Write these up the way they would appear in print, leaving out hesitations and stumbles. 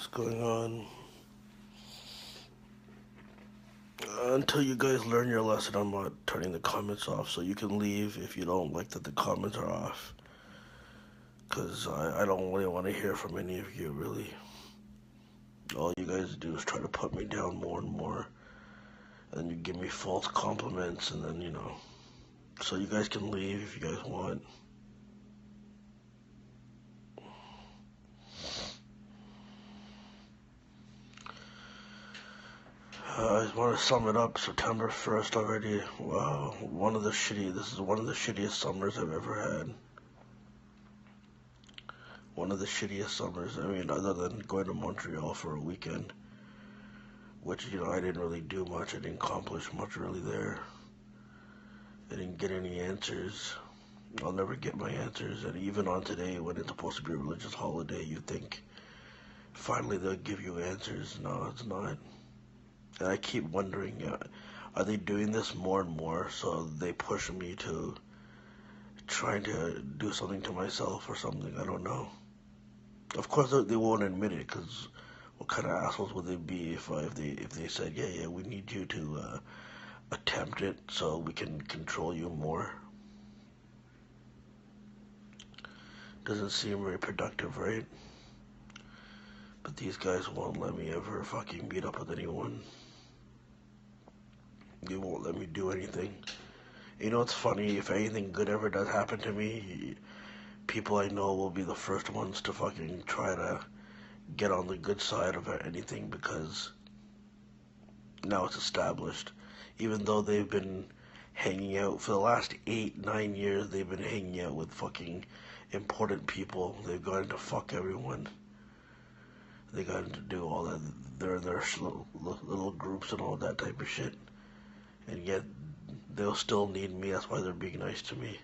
What's going on? Until you guys learn your lesson, I'm not turning the comments off, so you can leave if you don't like that the comments are off. Because I don't really want to hear from any of you, really. All you guys do is try to put me down more and more. And you give me false compliments, and then, So you guys can leave if you guys want. I just want to sum it up. September 1st already. Wow, this is one of the shittiest summers I've ever had. One of the shittiest summers. I mean, other than going to Montreal for a weekend, which, I didn't really do much. I didn't accomplish much really there. I didn't get any answers. I'll never get my answers. And even on today, when it's supposed to be a religious holiday, you think finally they'll give you answers. No, it's not. And I keep wondering, are they doing this more and more so they push me to trying to do something to myself or something? I don't know. Of course, they won't admit it, because what kind of assholes would they be if they said, yeah, we need you to attempt it so we can control you more? Doesn't seem very productive, right? But these guys won't let me ever fucking meet up with anyone. They won't let me do anything. You know what's funny? If anything good ever does happen to me, people I know will be the first ones to fucking try to get on the good side of anything, because now it's established. Even though they've been hanging out for the last 8-9 years, they've been hanging out with fucking important people. They've gotten to fuck everyone. They got to do all that. They're in their little groups and all that type of shit. And yet, they'll still need me. That's why they're being nice to me.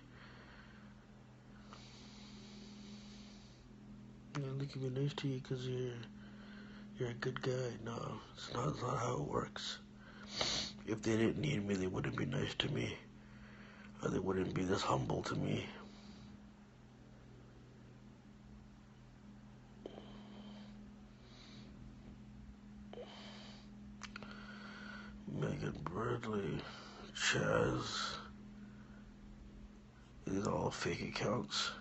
They can be nice to you because you're a good guy. No, it's not how it works. If they didn't need me, they wouldn't be nice to me. Or they wouldn't be this humble to me. Megan Bradley, Chaz. These are all fake accounts.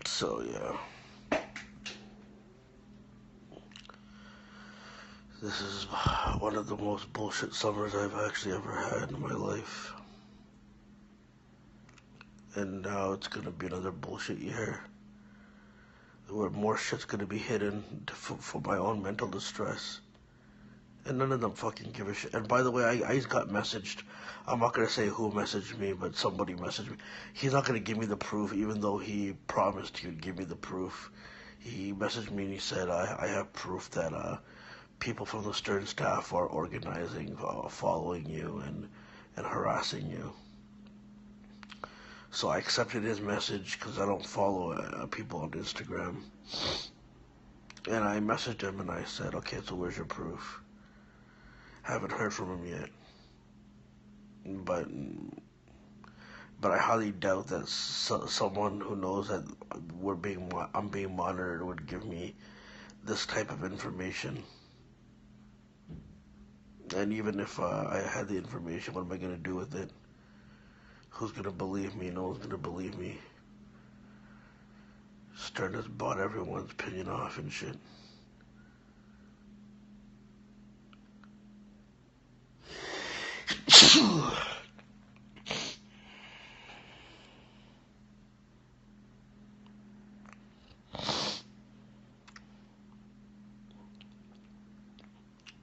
So, yeah. This is one of the most bullshit summers I've actually ever had in my life. And now it's gonna be another bullshit year, where more shit's gonna be hidden for my own mental distress. And none of them fucking give a shit. And by the way, I just got messaged. I'm not gonna say who messaged me, but somebody messaged me. He's not gonna give me the proof, even though he promised he would give me the proof. He messaged me and he said, I have proof that people from the Stern staff are organizing, following you and harassing you. So I accepted his message because I don't follow people on Instagram. And I messaged him and I said, okay, so where's your proof? Haven't heard from him yet. But I highly doubt that someone who knows that I'm being monitored would give me this type of information. And even if I had the information, what am I going to do with it? Who's going to believe me? No one's going to believe me. Stern has bought everyone's opinion off and shit.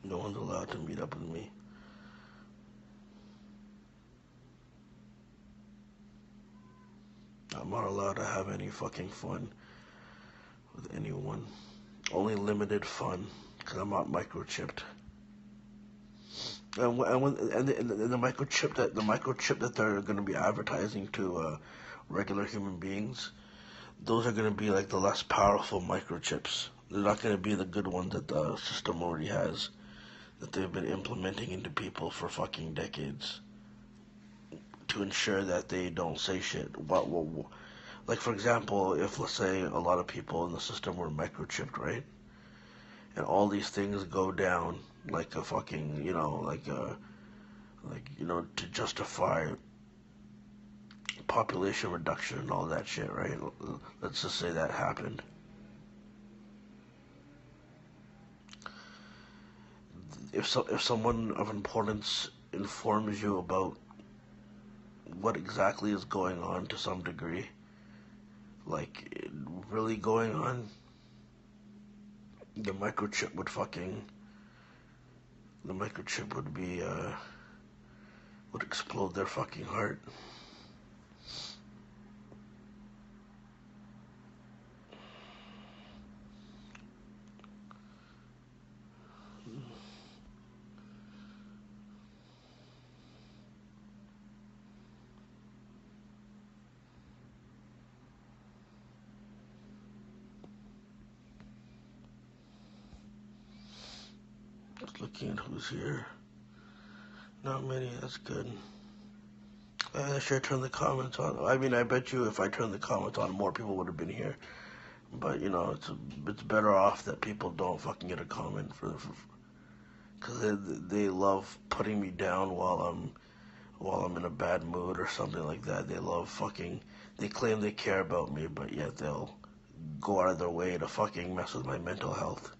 No one's allowed to meet up with me. I'm not allowed to have any fucking fun with anyone. Only limited fun, because I'm not microchipped. And the microchip that they're going to be advertising to regular human beings, those are going to be like the less powerful microchips. They're not going to be the good ones that the system already has, that they've been implementing into people for fucking decades to ensure that they don't say shit. Like, for example, if, let's say, a lot of people in the system were microchipped, right? And all these things go down like a fucking, to justify population reduction and all that shit, right? Let's just say that happened. If someone of importance informs you about what exactly is going on to some degree, like really going on, the microchip would fucking, the microchip would be, would explode their fucking heart. Just looking at who's here. Not many, that's good. I should turn the comments on. I mean, I bet you if I turned the comments on, more people would have been here. But, it's better off that people don't fucking get a comment because they love putting me down while I'm in a bad mood or something like that. They love they claim they care about me, but yet they'll go out of their way to fucking mess with my mental health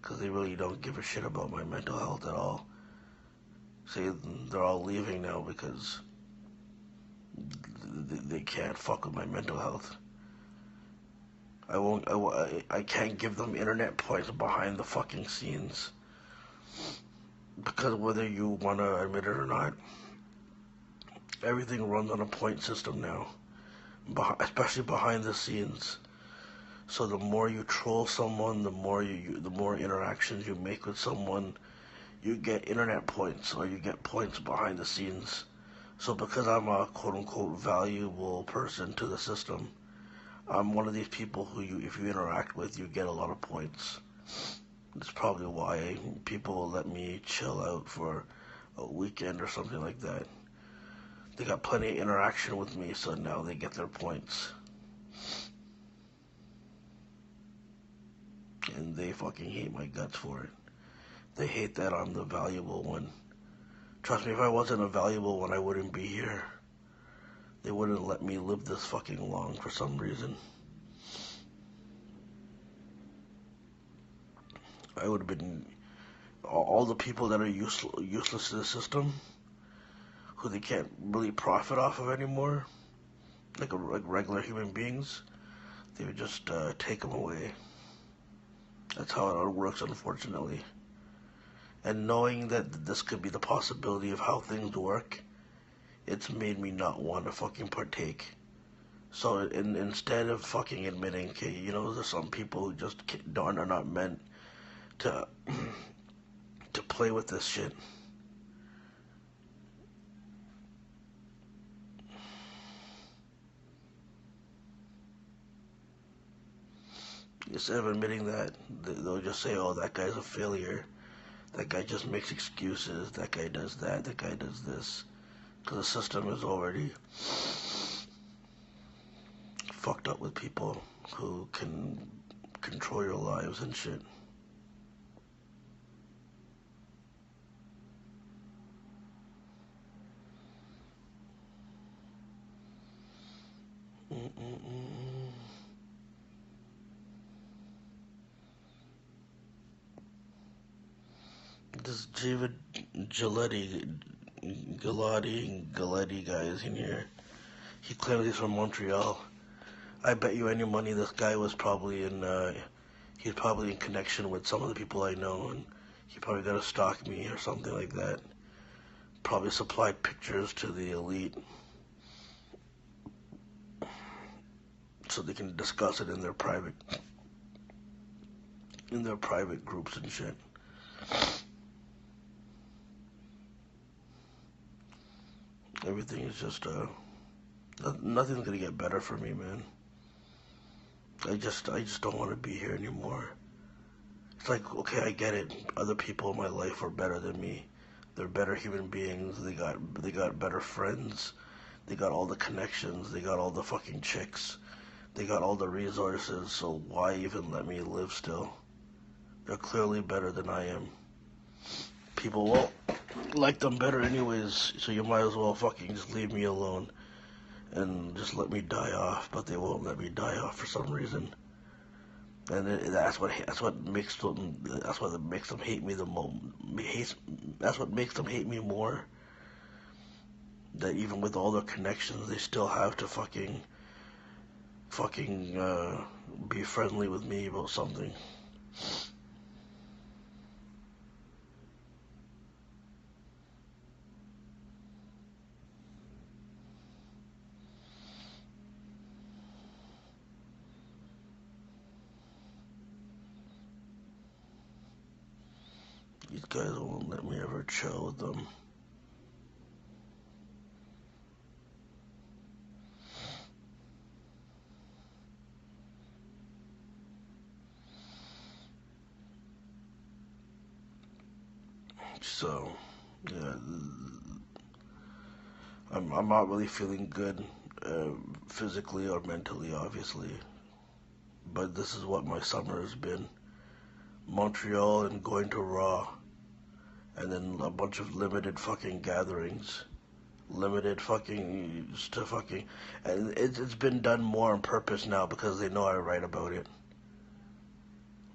because they really don't give a shit about my mental health at all. See, they're all leaving now because they can't fuck with my mental health. I can't give them internet points behind the fucking scenes. Because whether you want to admit it or not, everything runs on a point system now. Especially behind the scenes. So the more you troll someone, the more interactions you make with someone, you get internet points or you get points behind the scenes. So because I'm a quote-unquote valuable person to the system, I'm one of these people who if you interact with, you get a lot of points. That's probably why people let me chill out for a weekend or something like that. They got plenty of interaction with me, so now they get their points. And they fucking hate my guts for it. They hate that I'm the valuable one. Trust me, if I wasn't a valuable one, I wouldn't be here. They wouldn't let me live this fucking long for some reason. I would have been... All the people that are useless to the system, who they can't really profit off of anymore, like regular human beings, they would just take them away. That's how it works, unfortunately. And knowing that this could be the possibility of how things work, it's made me not want to fucking partake. So instead of fucking admitting, okay, there's some people who just are not meant to to play with this shit. Instead of admitting that, they'll just say, oh, that guy's a failure. That guy just makes excuses. That guy does that. That guy does this. Because the system is already fucked up with people who can control your lives and shit. This Galati guy is in here. He claims he's from Montreal. I bet you any money this guy was probably he's probably in connection with some of the people I know, and he probably got to stalk me or something like that. Probably supplied pictures to the elite so they can discuss it in their private groups and shit. Everything is just nothing's gonna get better for me, man. I just don't want to be here anymore. It's like, okay, I get it. Other people in my life are better than me. They're better human beings. They got better friends. They got all the connections. They got all the fucking chicks. They got all the resources, so why even let me live still? They're clearly better than I am. People won't like them better anyways, so you might as well fucking just leave me alone and just let me die off, but they won't let me die off for some reason. And that's what makes them hate me the most. That's what makes them hate me more. That even with all their connections, they still have to fucking be friendly with me about something. These guys won't let me ever chill with them. So, yeah, I'm not really feeling good, physically or mentally, obviously. But this is what my summer has been. Montreal and going to Raw. And then a bunch of limited fucking gatherings. Limited fucking, and it's been done more on purpose now because they know I write about it.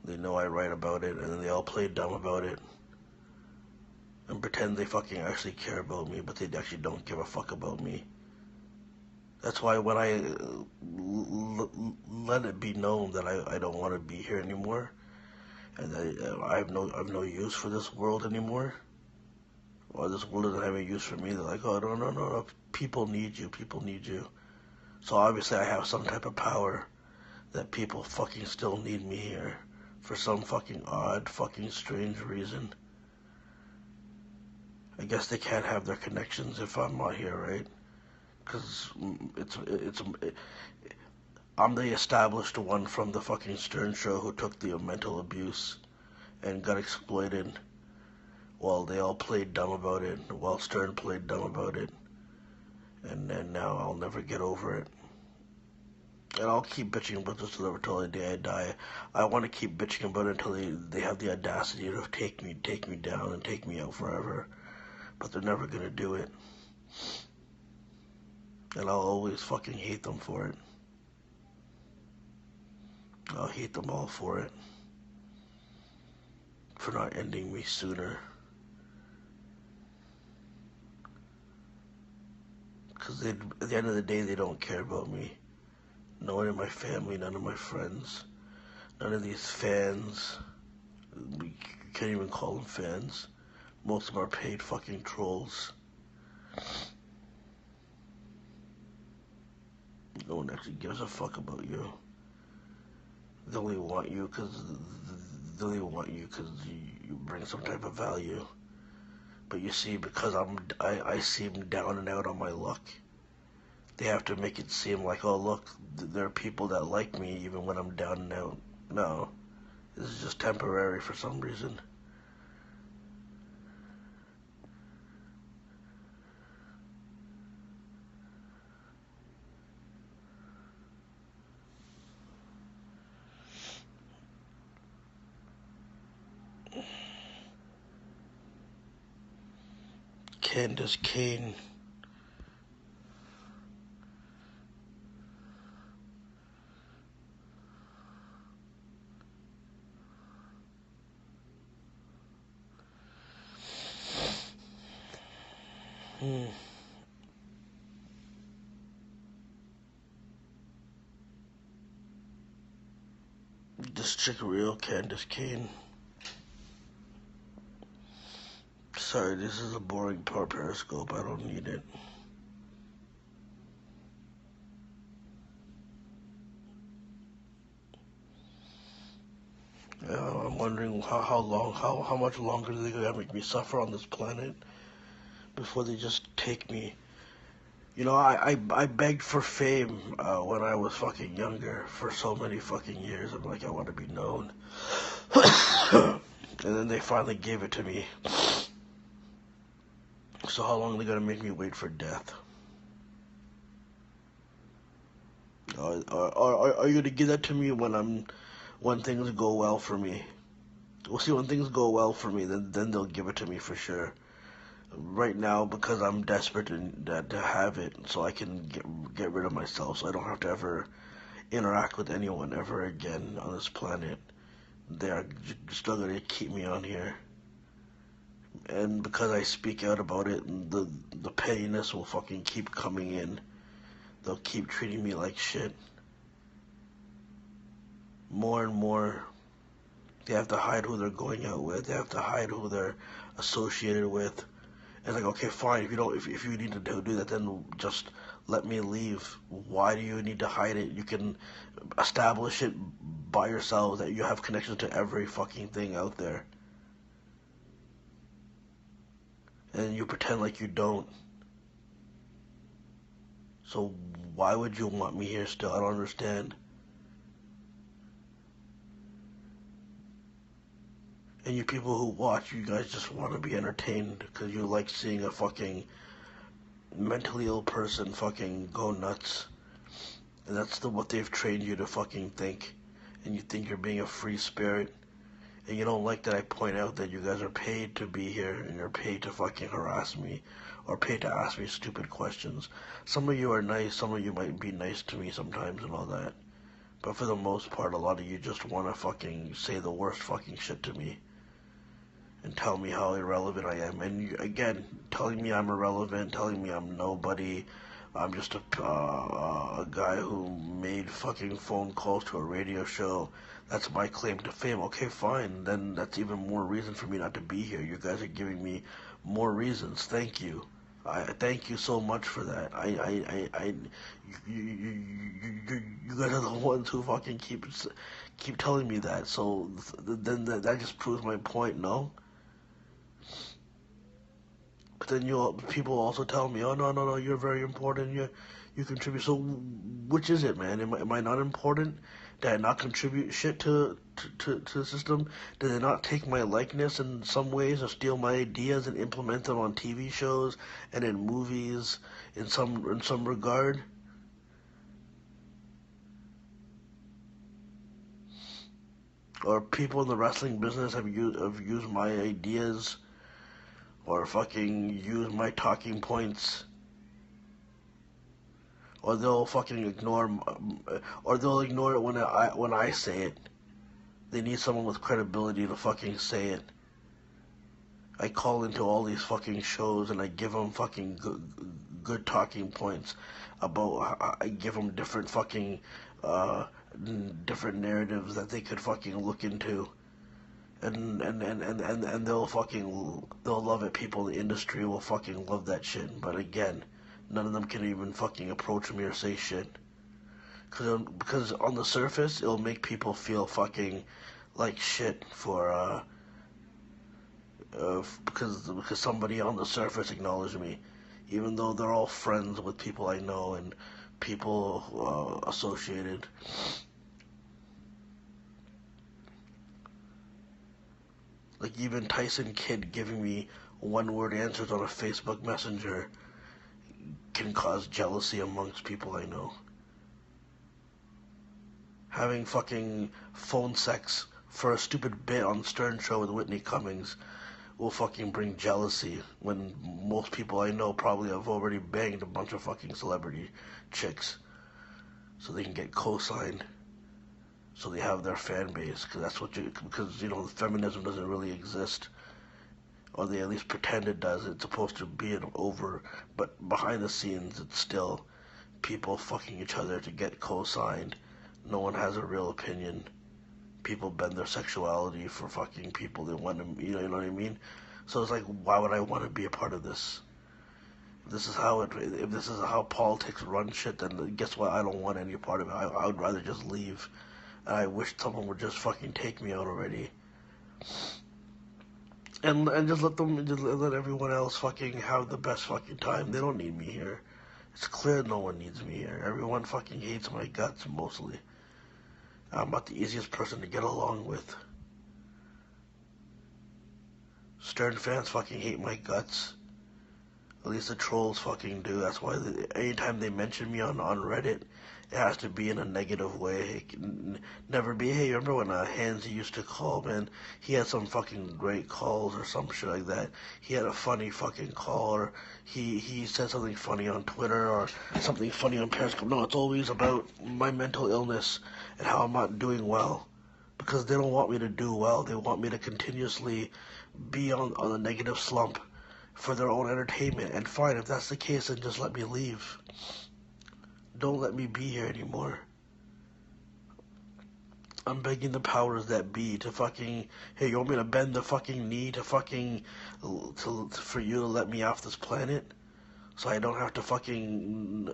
They know I write about it, and then they all play dumb about it. And pretend they fucking actually care about me, but they actually don't give a fuck about me. That's why when I let it be known that I don't want to be here anymore, and I have no use for this world anymore, or this world doesn't have any use for me, they're like, oh, no, people need you. So obviously I have some type of power that people fucking still need me here for some fucking odd, fucking strange reason. I guess they can't have their connections if I'm not here, right? Because I'm the established one from the fucking Stern show who took the mental abuse and got exploited while they all played dumb about it, while Stern played dumb about it. And then now I'll never get over it. And I'll keep bitching about this until the day I die. I want to keep bitching about it until they have the audacity to take me down and take me out forever. But they're never gonna do it. And I'll always fucking hate them for it. I'll hate them all for it. For not ending me sooner. Because at the end of the day, they don't care about me. No one in my family, none of my friends, none of these fans. We can't even call them fans. Most of them are paid fucking trolls. No one actually gives a fuck about you. They only want you because you bring some type of value. But you see, because I seem down and out on my luck, they have to make it seem like, oh look, there are people that like me even when I'm down and out. No, this is just temporary for some reason. Candace Kane. This chick real, Candace Kane. Sorry, this is a boring part Periscope. I don't need it. I'm wondering how much longer are they gonna make me suffer on this planet before they just take me. You know, I begged for fame when I was fucking younger for so many fucking years. I'm like, I want to be known. And then they finally gave it to me. So how long are they gonna make me wait for death? Or are you gonna give that to me when things go well for me? We'll see when things go well for me, then they'll give it to me for sure. Right now, because I'm desperate to have it, so I can get rid of myself, so I don't have to ever interact with anyone ever again on this planet. They're still gonna keep me on here, and because I speak out about it, the pettiness will fucking keep coming in. They'll keep treating me like shit. More and more, they have to hide who they're going out with. They have to hide who they're associated with. And like, okay, fine. If you need to do that, then just let me leave. Why do you need to hide it? You can establish it by yourself that you have connections to every fucking thing out there, and you pretend like you don't. So why would you want me here still? I don't understand. And you people who watch, you guys just want to be entertained because you like seeing a fucking mentally ill person fucking go nuts. And that's what they've trained you to fucking think. And you think you're being a free spirit. And you don't like that I point out that you guys are paid to be here and you're paid to fucking harass me or paid to ask me stupid questions. Some of you are nice, some of you might be nice to me sometimes and all that. But for the most part, a lot of you just want to fucking say the worst fucking shit to me and tell me how irrelevant I am. And you, again, telling me I'm irrelevant, telling me I'm nobody, I'm just a guy who made fucking phone calls to a radio show. That's my claim to fame. Okay, fine. Then that's even more reason for me not to be here. You guys are giving me more reasons. Thank you. I thank you so much for that. You guys are the ones who fucking keep telling me that. So then that just proves my point. No. But then people also tell me, oh no, you're very important. You contribute. So which is it, man? Am I not important? Did I not contribute shit to the system? Did they not take my likeness in some ways or steal my ideas and implement them on TV shows and in movies in some regard? Or people in the wrestling business have used my ideas or fucking use my talking points, or they'll fucking ignore, or they'll ignore it when I say it. They need someone with credibility to fucking say it. I call into all these fucking shows and I give them fucking good talking points about. I give them different fucking different narratives that they could fucking look into. And they'll love it. People in the industry will fucking love that shit. But again, none of them can even fucking approach me or say shit. Because on the surface, it'll make people feel fucking like shit for because somebody on the surface acknowledged me, even though they're all friends with people I know and people associated. Like even Tyson Kidd giving me one-word answers on a Facebook Messenger can cause jealousy amongst people I know. Having fucking phone sex for a stupid bit on Stern Show with Whitney Cummings will fucking bring jealousy when most people I know probably have already banged a bunch of fucking celebrity chicks so they can get co-signed. So they have their fan base, because feminism doesn't really exist, or they at least pretend it does. It's supposed to be an over, but behind the scenes, it's still people fucking each other to get co-signed. No one has a real opinion. People bend their sexuality for fucking people they want to, you know what I mean? So it's like, why would I want to be a part of this? If this is how politics run shit, then guess what? I don't want any part of it. I would rather just leave. I wish someone would just fucking take me out already, and just let everyone else fucking have the best fucking time. They don't need me here. It's clear no one needs me here. Everyone fucking hates my guts mostly. I'm not the easiest person to get along with. Stern fans fucking hate my guts. At least the trolls fucking do. That's why anytime they mention me on Reddit, It has to be in a negative way. It can never be, hey, remember when Hanzi used to call, man? He had some fucking great calls or some shit like that. He had a funny fucking call, or he said something funny on Twitter, or something funny on Periscope. No, it's always about my mental illness and how I'm not doing well. Because they don't want me to do well. They want me to continuously be on a negative slump for their own entertainment. And fine, if that's the case, then just let me leave. Don't let me be here anymore. I'm begging the powers that be to fucking, hey, you want me to bend the fucking knee to fucking, for you to let me off this planet? So I don't have to fucking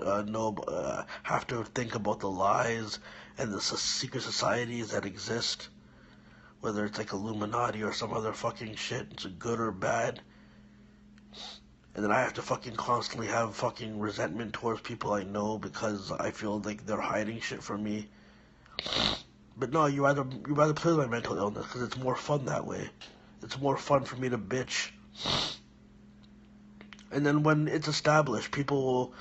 have to think about the lies and the secret societies that exist, whether it's like Illuminati or some other fucking shit, it's good or bad. And then I have to fucking constantly have fucking resentment towards people I know because I feel like they're hiding shit from me. But no, you rather play with my mental illness because it's more fun that way. It's more fun for me to bitch. And then when it's established, people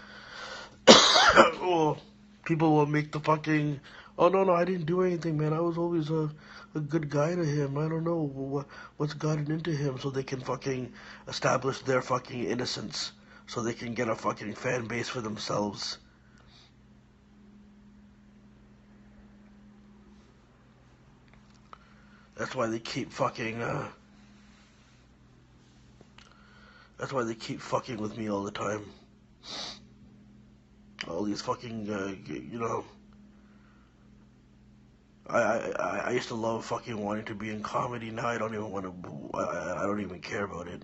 will make the fucking, oh no, I didn't do anything, man. I was always a good guy to him. I don't know what's gotten into him, so they can fucking establish their fucking innocence, so they can get a fucking fan base for themselves. That's why they keep fucking, that's why they keep fucking with me all the time. All these fucking, you know, I used to love fucking wanting to be in comedy. Now I don't even want to, I don't even care about it.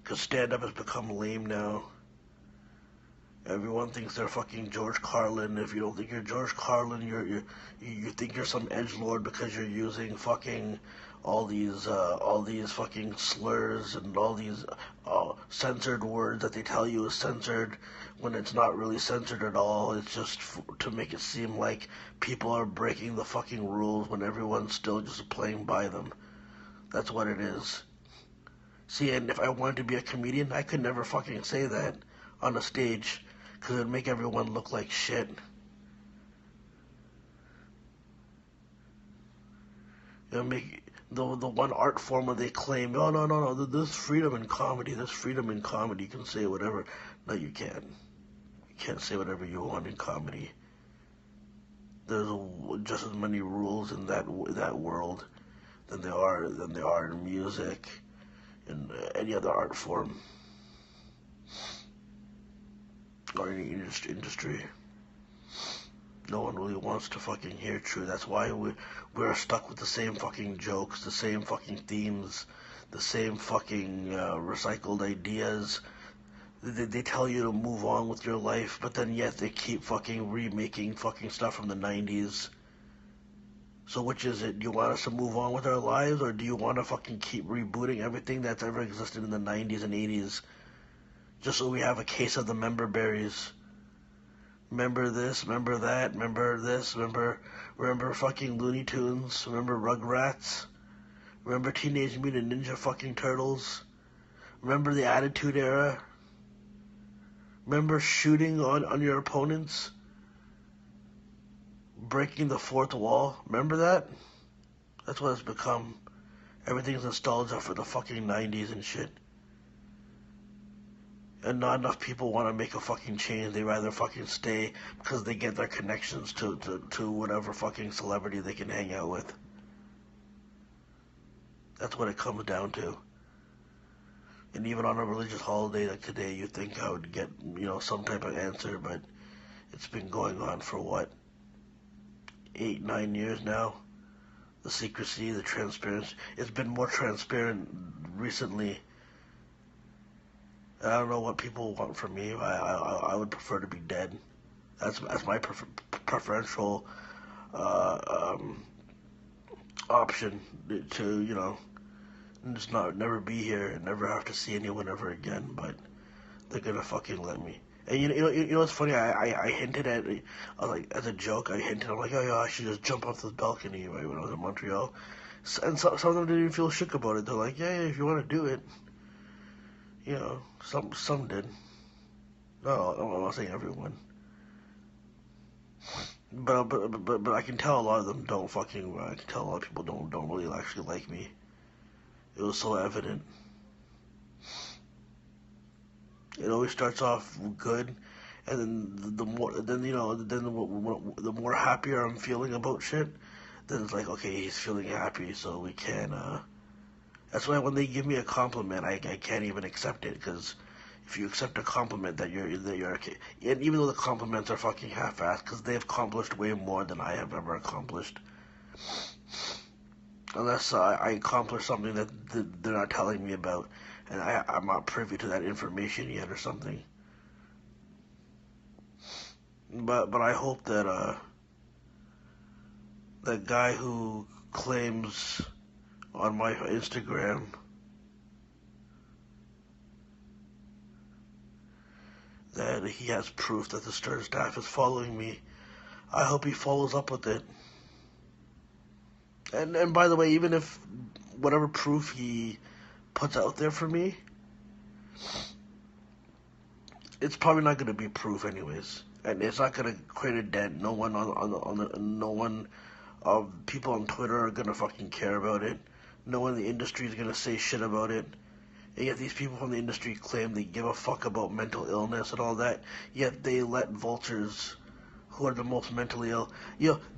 Because stand-up has become lame now. Everyone thinks they're fucking George Carlin. If you don't think you're George Carlin, you think you're some edgelord because you're using fucking all these fucking slurs and all these censored words that they tell you is censored when it's not really censored at all. It's just to make it seem like people are breaking the fucking rules when everyone's still just playing by them. That's what it is. See, and if I wanted to be a comedian, I could never fucking say that on a stage. Because it would make everyone look like shit. It would make the one art form where they claim, oh, no, there's freedom in comedy, you can say whatever. No, you can't. You can't say whatever you want in comedy. There's just as many rules in that world than there are in music and any other art form. Or any industry. No one really wants to fucking hear truth. That's why we're stuck with the same fucking jokes, the same fucking themes, the same fucking recycled ideas. They tell you to move on with your life, but then yet they keep fucking remaking fucking stuff from the 90s. So which is it? Do you want us to move on with our lives, or do you want to fucking keep rebooting everything that's ever existed in the 90s and 80s? Just so we have a case of the member berries. Remember this, remember that, remember this, remember fucking Looney Tunes, remember Rugrats, remember Teenage Mutant Ninja fucking Turtles, remember the Attitude Era, remember shooting on your opponents, breaking the fourth wall, remember that? That's what it's become. Everything's nostalgia for the fucking 90s and shit. And not enough people want to make a fucking change. They rather fucking stay because they get their connections to whatever fucking celebrity they can hang out with. That's what it comes down to. And even on a religious holiday like today, you think I would get, some type of answer, but it's been going on for what? 8-9 years now? The secrecy, the transparency. It's been more transparent recently. I don't know what people want from me. I would prefer to be dead. That's my preferential option to just never be here and never have to see anyone ever again. But they're gonna fucking let me. And you know what's funny? I hinted at, like as a joke. I'm like, oh yeah, I should just jump off this balcony right when I was in Montreal. And some of them didn't even feel shook about it. They're like, yeah, if you want to do it. Some did. No, I'm not saying everyone. But I can tell a lot of them don't fucking. I can tell a lot of people don't really actually like me. It was so evident. It always starts off good, and then the more, then the more happier I'm feeling about shit, then it's like, okay, he's feeling happy, so we can. That's why when they give me a compliment, I can't even accept it, because if you accept a compliment that you're okay, and even though the compliments are fucking half-assed, because they've accomplished way more than I have ever accomplished. Unless I accomplish something that they're not telling me about, and I'm not privy to that information yet or something. But I hope that that guy who claims on my Instagram that he has proof that the Stern staff is following me, I hope he follows up with it. And by the way, even if whatever proof he puts out there for me, it's probably not going to be proof anyways, and it's not going to create a dent. No one no one people on Twitter are going to fucking care about it. No one in the industry is going to say shit about it. And yet these people from the industry claim they give a fuck about mental illness and all that, yet they let vultures who are the most mentally ill.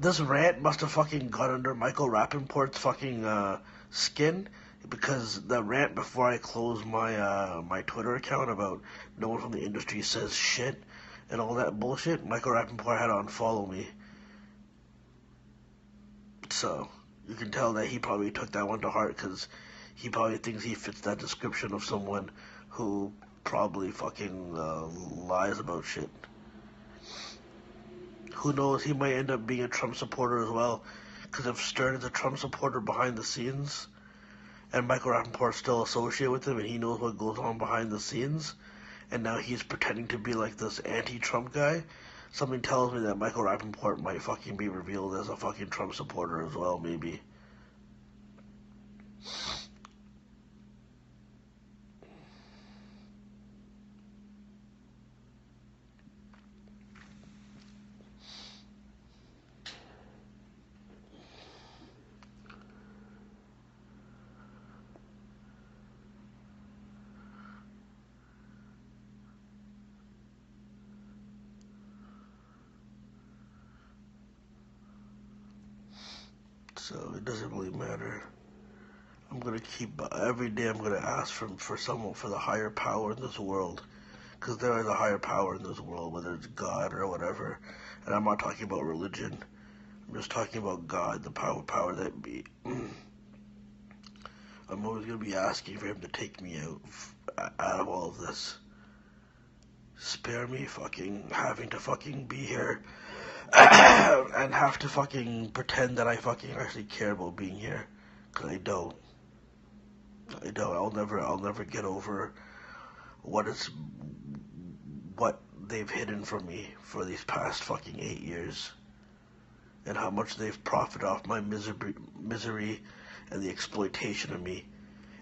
This rant must have fucking got under Michael Rappaport's fucking skin, because the rant before I closed my Twitter account about no one from the industry says shit and all that bullshit, Michael Rappaport had to unfollow me. So you can tell that he probably took that one to heart, because he probably thinks he fits that description of someone who probably fucking lies about shit. Who knows, he might end up being a Trump supporter as well, because if Stern is a Trump supporter behind the scenes, and Michael Rappaport's still associated with him, and he knows what goes on behind the scenes, and now he's pretending to be like this anti-Trump guy, something tells me that Michael Rappaport might fucking be revealed as a fucking Trump supporter as well, maybe. So it doesn't really matter. I'm gonna keep every day. I'm gonna ask for someone, for the higher power in this world, because there is a higher power in this world, whether it's God or whatever. And I'm not talking about religion. I'm just talking about God, the power that be. I'm always gonna be asking for him to take me out of all of this. Spare me fucking having to fucking be here and have to fucking pretend that I fucking actually care about being here, because I don't. I'll never get over what they've hidden from me for these past fucking 8 years, and how much they've profited off my misery and the exploitation of me.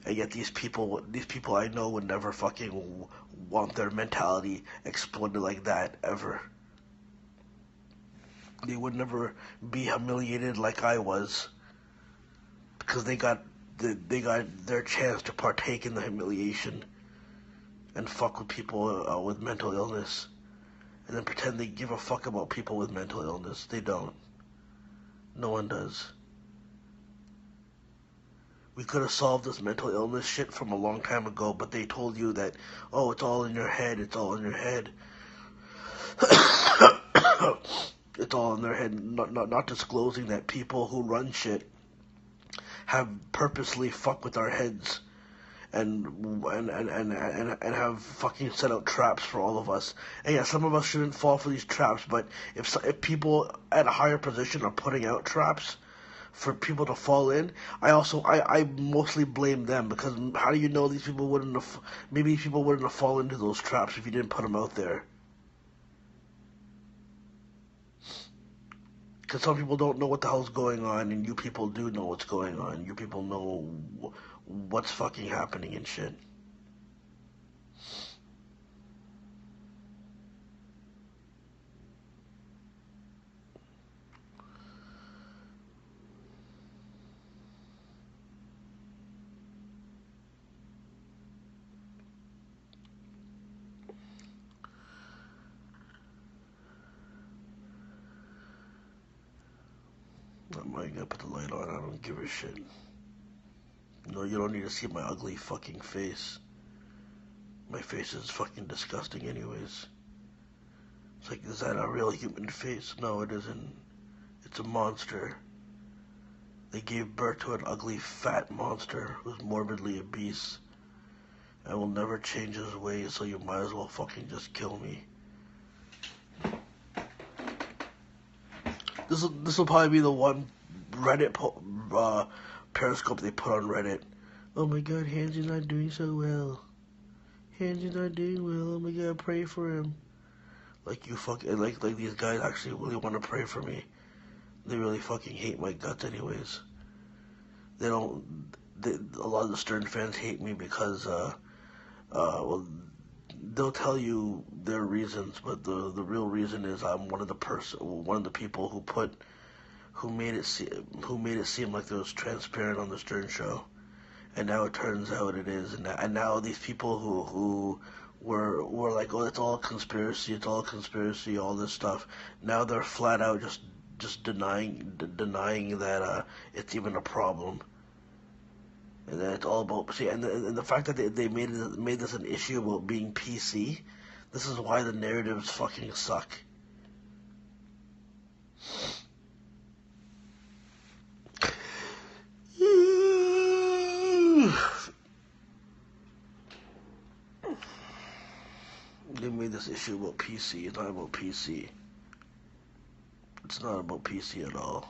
And yet these people I know would never fucking want their mentality exploited like that ever. They would never be humiliated like I was, because they got their chance to partake in the humiliation and fuck with people with mental illness, and then pretend they give a fuck about people with mental illness. They don't. No one does. We could have solved this mental illness shit from a long time ago, but they told you that, oh, it's all in your head, it's all in your head. It's all in their head, not disclosing that people who run shit have purposely fucked with our heads and have fucking set out traps for all of us. And yeah, some of us shouldn't fall for these traps, but if people at a higher position are putting out traps for people to fall in, I mostly blame them, because how do you know these people wouldn't have, maybe people wouldn't have fallen into those traps if you didn't put them out there? Because some people don't know what the hell's going on, and you people do know what's going on. You people know what's fucking happening and shit. I'm gonna put the light on. I don't give a shit. No, you don't need to see my ugly fucking face. My face is fucking disgusting anyways. It's like, is that a real human face? No, it isn't. It's a monster. They gave birth to an ugly, fat monster who's morbidly obese and will never change his ways, so you might as well fucking just kill me. This will probably be the one Reddit Periscope they put on Reddit. Oh my god, Hanzi's not doing so well. Hanzi's not doing well. Oh my god, pray for him. Like you fucking like these guys actually really want to pray for me. They really fucking hate my guts anyways. They don't. A lot of the Stern fans hate me because well, they'll tell you their reasons, but the real reason is I'm one of the people who made it seem like it was transparent on the Stern show, and now it turns out it is, and now these people who were like, oh, it's all conspiracy, all this stuff. Now they're flat out just denying that it's even a problem. And then it's all about, see, and the fact that they made this an issue about being PC, this is why the narratives fucking suck. They made this issue about PC. It's not about PC. It's not about PC at all.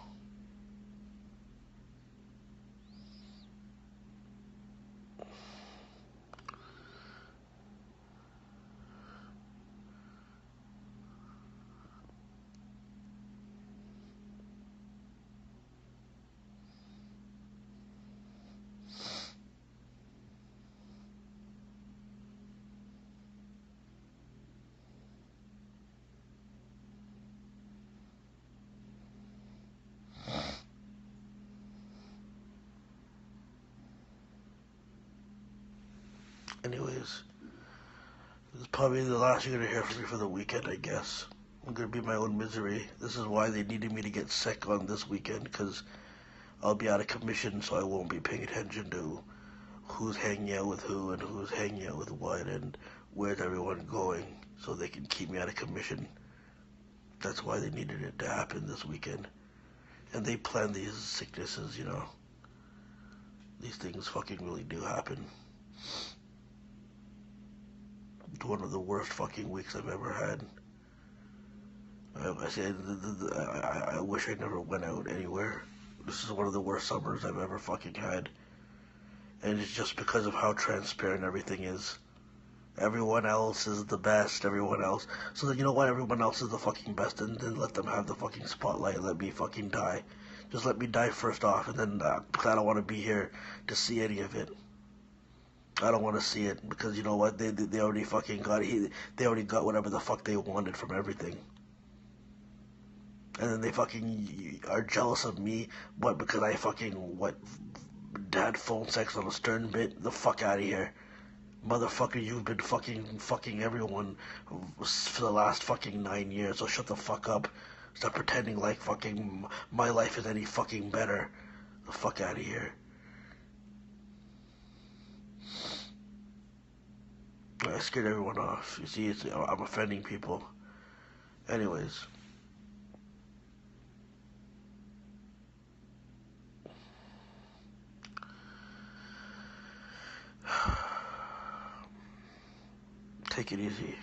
Anyways, this is probably the last you're gonna hear from me for the weekend, I guess. I'm gonna be my own misery. This is why they needed me to get sick on this weekend, because I'll be out of commission, so I won't be paying attention to who's hanging out with who and who's hanging out with what and where's everyone going, so they can keep me out of commission. That's why they needed it to happen this weekend. And they plan these sicknesses, you know. These things fucking really do happen. It's one of the worst fucking weeks I've ever had. I wish I never went out anywhere. This is one of the worst summers I've ever fucking had. And it's just because of how transparent everything is. Everyone else is the best, everyone else. So then, you know what, everyone else is the fucking best, and then let them have the fucking spotlight and let me fucking die. Just let me die first off, and then, because I don't want to be here to see any of it. I don't want to see it, because you know what, they already fucking got it. They already got whatever the fuck they wanted from everything. And then they fucking are jealous of me, what, because I fucking, had phone sex on a Stern bit? The fuck out of here. Motherfucker, you've been fucking everyone for the last fucking 9 years, so shut the fuck up. Stop pretending like fucking my life is any fucking better. The fuck out of here. I scared everyone off. You see, I'm offending people. Anyways. Take it easy.